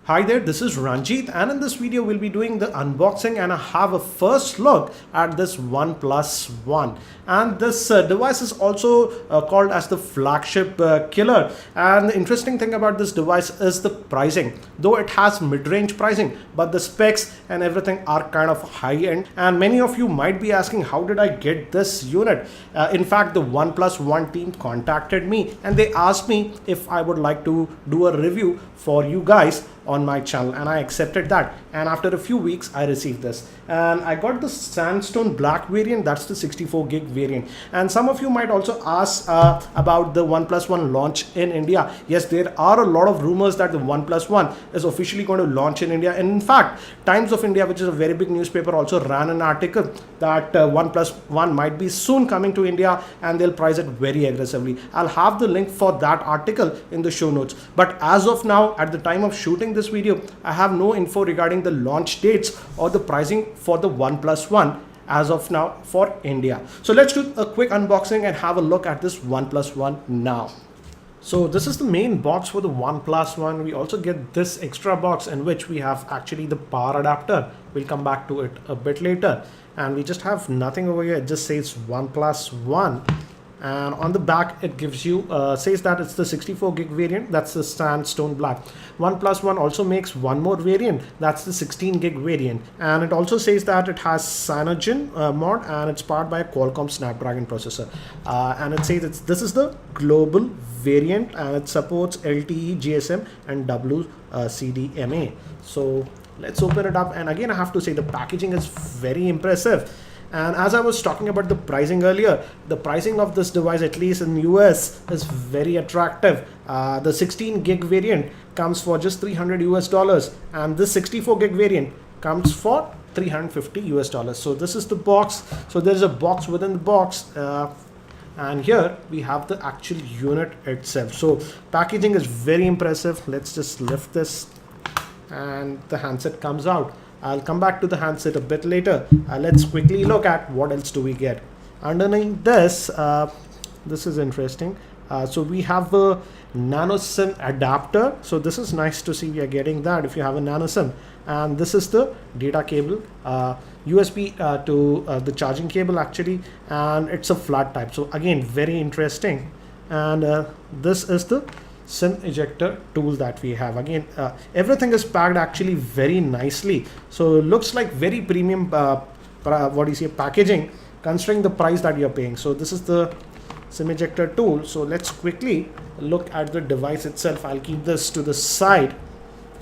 Hi there, this is Ranjit, and in this video we'll be doing the unboxing and I have a first look at this OnePlus One. And this device is also called as the flagship killer. And the interesting thing about this device is the pricing. Though it has mid-range pricing, but the specs and everything are kind of high-end. And many of you might be asking, how did I get this unit? In fact, the OnePlus One team contacted me and they asked me if I would like to do a review for you guys on my channel, and I accepted that. And after a few weeks I received this, and I got the sandstone black variant. That's the 64 gig variant. And some of you might also ask about the OnePlus One launch in India. Yes, there are a lot of rumors that the OnePlus One is officially going to launch in India, and in fact Times of India, which is a very big newspaper, also ran an article that OnePlus One might be soon coming to India and they'll price it very aggressively. I'll have the link for that article in the show notes. But as of now, at the time of shooting this video, I have no info regarding the launch dates or the pricing for the OnePlus One as of now for India. So let's do a quick unboxing and have a look at this OnePlus One now. So this is the main box for the OnePlus One. We also get this extra box in which we have actually the power adapter. We'll come back to it a bit later. And we just have nothing over here. It just says OnePlus One. And on the back it gives you says that it's the 64 gig variant. That's the sandstone black. OnePlus One also makes one more variant. That's the 16 gig variant, and it also says that it has Cyanogen mod and it's powered by a Qualcomm Snapdragon processor, and it says this is the global variant and it supports LTE, GSM and WCDMA. So let's open it up, and again I have to say the packaging is very impressive. And as I was talking about the pricing earlier, the pricing of this device, at least in US, is very attractive. The 16 gig variant comes for just $300 and this 64 gig variant comes for $350. So this is the box. So there's a box within the box. And here we have the actual unit itself. So packaging is very impressive. Let's just lift this and the handset comes out. I'll come back to the handset a bit later. Let's quickly look at what else do we get. Underneath this, this is interesting. So we have a nano SIM adapter. So this is nice to see we are getting that if you have a nano SIM. And this is the data cable, USB to the charging cable actually, and it's a flat type. So again, very interesting. And this is the SIM ejector tool that we have. Again, everything is packed actually very nicely, so it looks like very premium packaging considering the price that you're paying. So this is the SIM ejector tool. So let's quickly look at the device itself. I'll keep this to the side,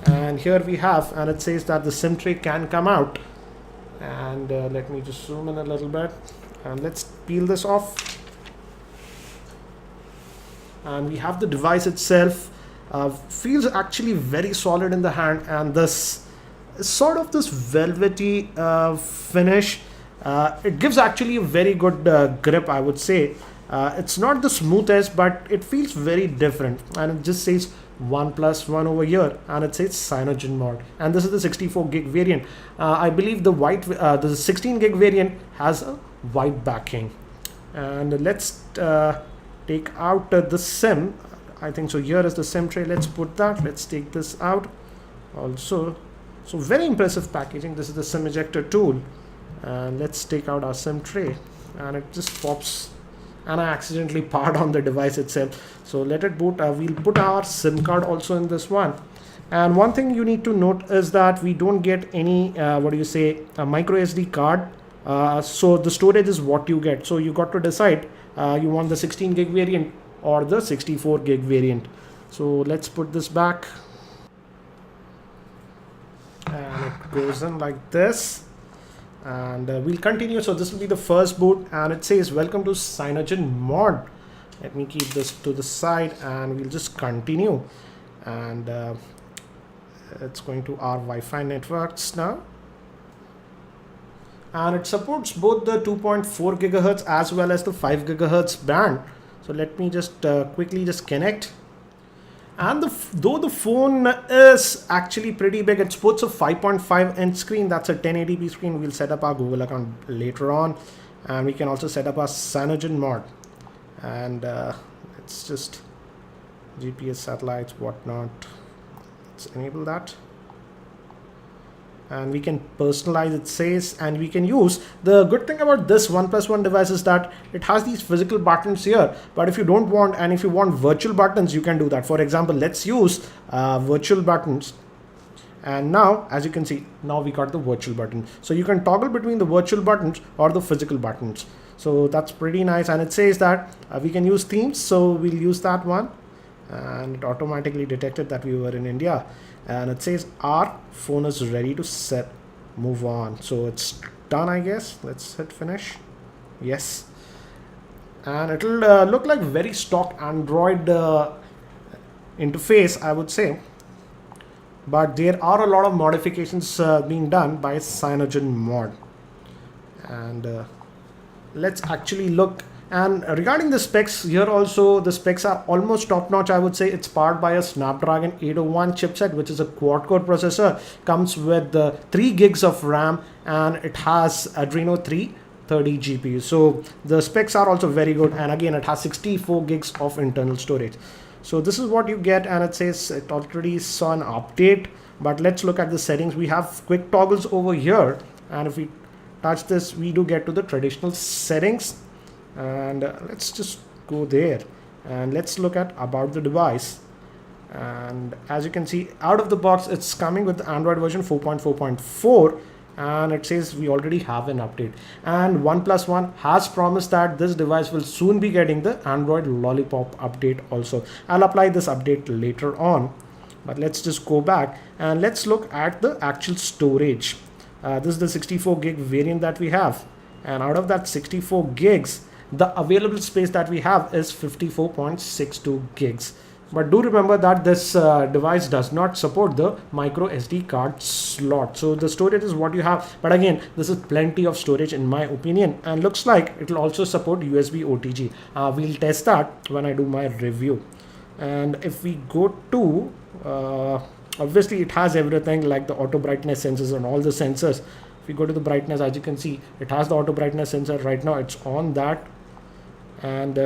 and here we have, and it says that the SIM tray can come out, and let me just zoom in a little bit and let's peel this off. And we have the device itself. Feels actually very solid in the hand, and this sort of this velvety finish. It gives actually a very good grip, I would say. It's not the smoothest, but it feels very different, and it just says OnePlus One over here, and it says Cyanogen mod, and this is the 64 gig variant. I believe the 16 gig variant has a white backing. And let's take out the SIM. I think so. Here is the SIM tray. Let's put that. Let's take this out also. So very impressive packaging. This is the SIM ejector tool, and let's take out our SIM tray, and it just pops, and I accidentally powered on the device itself. So let it boot. We'll put our SIM card also in this one. And one thing you need to note is that we don't get any a micro SD card. So the storage is what you get. So you got to decide you want the 16 gig variant or the 64 gig variant. So let's put this back, and it goes in like this, and we'll continue. So this will be the first boot, and it says welcome to Cyanogen mod. Let me keep this to the side and we'll just continue. And it's going to our Wi-Fi networks now, and it supports both the 2.4 gigahertz as well as the 5 gigahertz band. So let me just quickly just connect. And though the phone is actually pretty big, it sports a 5.5 inch screen. That's a 1080p screen. We'll set up our Google account later on, and we can also set up our Cyanogen mod. And it's just GPS satellites, whatnot. Let's enable that. and we can personalize, it says, and we can use. The good thing about this OnePlus One device is that it has these physical buttons here, but if you don't want, and if you want virtual buttons, you can do that. For example, let's use virtual buttons. And now, as you can see, now we got the virtual button. So you can toggle between the virtual buttons or the physical buttons. So that's pretty nice. And it says that we can use themes. So we'll use that one. And it automatically detected that we were in India. And it says our phone is ready to set, move on. So it's done, I guess. Let's hit finish. Yes. And it'll look like very stock Android interface, I would say. But there are a lot of modifications being done by CyanogenMod. And let's actually look. And regarding the specs, here also the specs are almost top notch, I would say. It's powered by a Snapdragon 801 chipset, which is a quad core processor, comes with 3 gigs of RAM, and it has Adreno 330 GPU. So the specs are also very good, and again it has 64 gigs of internal storage. So this is what you get, and it says it already saw an update. But let's look at the settings. We have quick toggles over here, and if we touch this, we do get to the traditional settings. And let's just go there, and let's look at about the device. And as you can see, out of the box, it's coming with the Android version 4.4.4. And it says we already have an update, and OnePlus One has promised that this device will soon be getting the Android Lollipop update also. I'll apply this update later on, but let's just go back and let's look at the actual storage. This is the 64 gig variant that we have, and out of that 64 gigs, the available space that we have is 54.62 gigs. But do remember that this device does not support the micro SD card slot. So the storage is what you have. But again, this is plenty of storage in my opinion. And looks like it will also support USB OTG. We'll test that when I do my review. And if we go to, obviously it has everything like the auto brightness sensors and all the sensors. If we go to the brightness, as you can see, it has the auto brightness sensor. Right now it's on that. And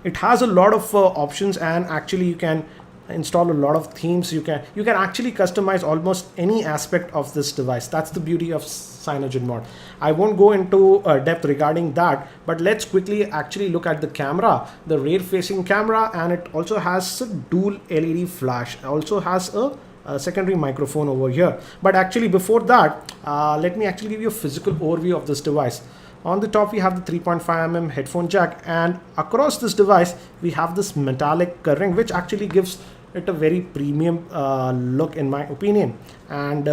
it has a lot of options, and actually you can install a lot of themes. You can actually customize almost any aspect of this device. That's the beauty of CyanogenMod. I won't go into depth regarding that, but let's quickly actually look at the camera, the rear facing camera. And it also has a dual LED flash, also has a secondary microphone over here. But actually before that, let me actually give you a physical overview of this device. On the top, we have the 3.5mm headphone jack, and across this device, we have this metallic ring, which actually gives it a very premium look in my opinion. And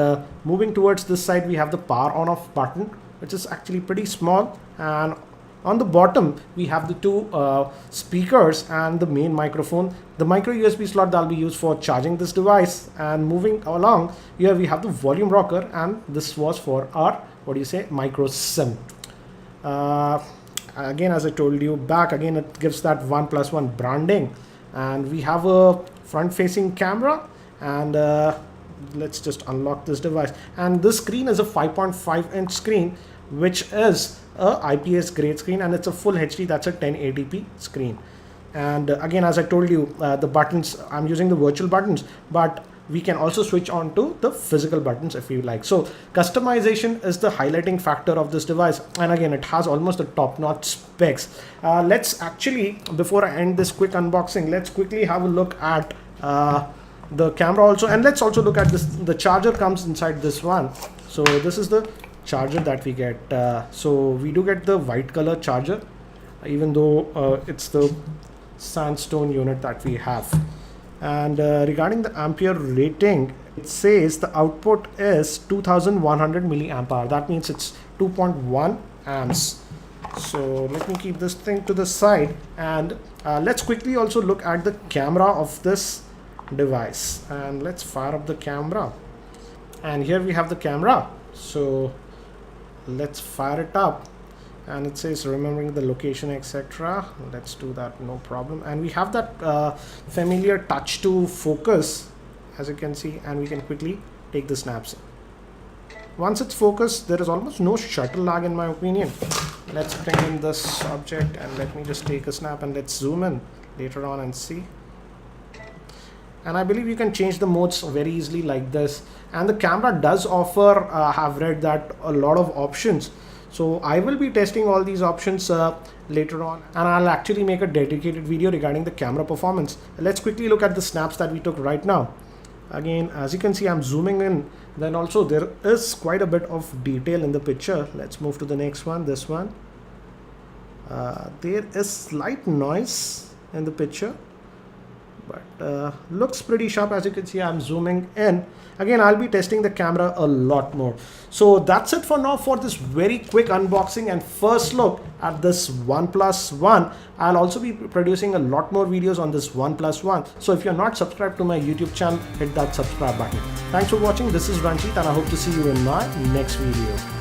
moving towards this side, we have the power on off button, which is actually pretty small. And on the bottom, we have the two speakers and the main microphone, the micro USB slot that will be used for charging this device. And moving along, here we have the volume rocker, and this was for our, micro SIM. Again, as I told you back, again it gives that OnePlus One branding, and we have a front facing camera. And let's just unlock this device, and this screen is a 5.5-inch screen, which is a IPS grade screen, and it's a full HD. That's a 1080p screen. And again, as I told you, the buttons, I'm using the virtual buttons, but we can also switch on to the physical buttons if you like. So customization is the highlighting factor of this device, and again it has almost the top-notch specs. Let's actually, before I end this quick unboxing, let's quickly have a look at the camera also, and let's also look at this. The charger comes inside this one. So this is the charger that we get. So we do get the white color charger, even though it's the sandstone unit that we have. And regarding the ampere rating, it says the output is 2100 milliamp hour. That means it's 2.1 amps. So let me keep this thing to the side, and let's quickly also look at the camera of this device. And let's fire up the camera, and here we have the camera. So let's fire it up, and it says remembering the location, etc. Let's do that, no problem. And we have that familiar touch to focus, as you can see, and we can quickly take the snaps. Once it's focused, there is almost no shutter lag in my opinion. Let's bring in this object, and let me just take a snap, and let's zoom in later on and see. and I believe you can change the modes very easily like this. And the camera does offer, have read that, a lot of options. So I will be testing all these options later on, and I'll actually make a dedicated video regarding the camera performance. Let's quickly look at the snaps that we took right now. Again, as you can see, I'm zooming in. Then also there is quite a bit of detail in the picture. Let's move to the next one, this one. There is slight noise in the picture, but looks pretty sharp. As you can see, I'm zooming in. Again, I'll be testing the camera a lot more. So that's it for now for this very quick unboxing and first look at this OnePlus One. I'll also be producing a lot more videos on this OnePlus One. So if you're not subscribed to my YouTube channel, hit that subscribe button. Thanks for watching. This is Ranjit, and I hope to see you in my next video.